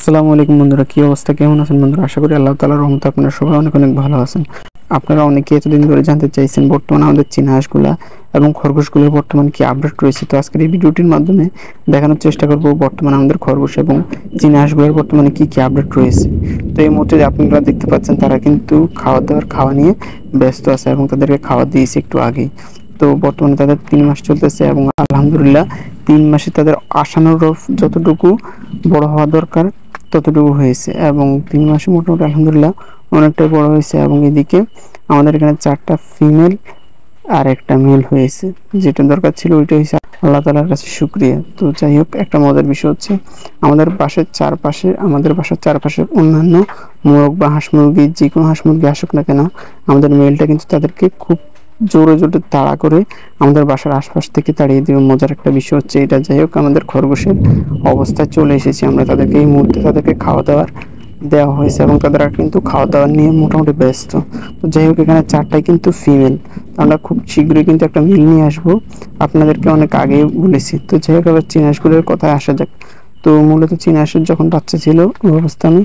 আসসালামু আলাইকুম বন্ধুরা, কি অবস্থা, কেমন আছেন বন্ধুরা? আশা করি আল্লাহ তাআলার রহমতে আপনারা সবাই অনেক অনেক ভালো আছেন। আপনারা অনেকে এতদিন ধরে জানতে চাইছেন বর্তমানে আমাদের চীনা হাঁসগুলা এবং খরগোশগুলোর বর্তমান কি আপডেট রয়েছে। তো আজকের এই ভিডিওটির মাধ্যমে দেখানোর চেষ্টা করব বর্তমানে আমাদের খরগোশ এবং চীনা হাঁসগুলোর বর্তমানে কি কি আপডেট রয়েছে। তো এই মুহূর্তে যে আপনারা দেখতে পাচ্ছেন তারা কিন্তু খাওয়া নিয়ে ব্যস্ত আছে এবং তাদেরকে খাওয়া দিয়েছে একটু আগেই। তো বর্তমানে তাদের 3 মাস চলতেছে এবং আলহামদুলিল্লাহ 3 মাসে তাদের আশানুরূপ যতটুকু বড় হওয়া দরকার ততটুকু হয়েছে এবং 3 মাসে মোটামুটি আলহামদুলিল্লাহ অনেকটাই বড় হয়েছে। এবং এদিকে আমাদের এখানে 4টা ফিমেল আর একটা মেল হয়েছে, যেটা দরকার ছিল ওইটা হয়েছে, আল্লাহ তাআলার কাছে শুকরিয়া। তো যাই হোক, একটা মজার বিষয় হচ্ছে আমাদের বাসার চারপাশে অন্যান্য মোরগ বা হাঁস মুরগি, যে কোনো হাঁস মুরগি আসুক না কেন, আমাদের মেলটা কিন্তু তাদেরকে খুব জোরে জোরে তাড়া করে আমাদের বাসার আশপাশ থেকে তাড়িয়ে দিবে। মজার একটা বিষয় হচ্ছে এটা। যাই হোক, আমাদের খরগোশের অবস্থায় চলে এসেছি আমরা। তাদেরকে এই মুহূর্তে খাওয়া দাওয়ার দেওয়া হয়েছে এবং তারা কিন্তু খাওয়া দাওয়া নিয়ে মোটামুটি ব্যস্ত। তো যাই হোক, এখানে 4টাই কিন্তু ফিমেল। আমরা খুব শীঘ্রই কিন্তু একটা মেল নিয়ে আসবো, আপনাদেরকে অনেক আগেই বলেছি। তো যাই হোক, আবার চীনা হাঁসগুলোর কথায় আসা যাক। তো মূলত চীনা হাঁসের যখন বাচ্চা ছিল ওই অবস্থা আমি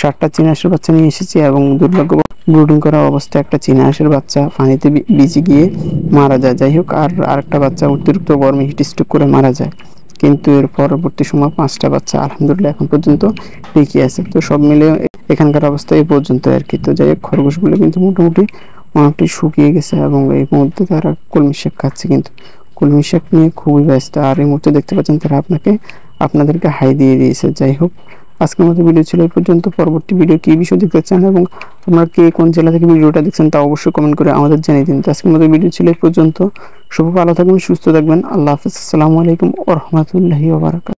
7টা চীনা হাঁসের বাচ্চা নিয়ে এসেছি এবং দুর্ভাগ্য ব্রুডিং করা অবস্থায় একটা চীনা হাঁসের বাচ্চা পানিতে ভিজে গিয়ে মারা যায়। যাই হোক, আর আরেকটা বাচ্চা অতিরিক্ত গরমে হিট স্ট্রোক করে মারা যায়। কিন্তু এর পরবর্তী সময় 5টা বাচ্চা আলহামদুলিল্লাহ এখন পর্যন্ত টিকে আছে। তো সব মিলে এখানকার অবস্থা এই পর্যন্ত আর কি। তো যাই হোক, খরগোশগুলো কিন্তু মোটামুটি অনেকটাই শুকিয়ে গেছে এবং এই মুহূর্তে তারা কলমি শাক খাচ্ছে, কিন্তু কলমি শাক নিয়ে খুবই ব্যস্ত। আর এই মুহূর্তে দেখতে পাচ্ছেন তারা আপনাদেরকে হাই দিয়ে দিয়েছে। যাই হোক, আজকের মতো ভিডিও ছিল এই পর্যন্ত। পরবর্তী ভিডিও কি বিষয় দেখতে চান এবং আপনারা কে কোন জেলা থেকে ভিডিওটা দেখছেন তা অবশ্যই কমেন্ট করে আমাদের জানিয়ে দিন। তো আজকের মতো ভিডিও ছিল এই পর্যন্ত। সবাই ভালো থাকবেন, সুস্থ থাকবেন। আল্লাহ হাফেজ। আসসালামু আলাইকুম ওয়া রাহমাতুল্লাহি ওয়া বারাকাতুহু।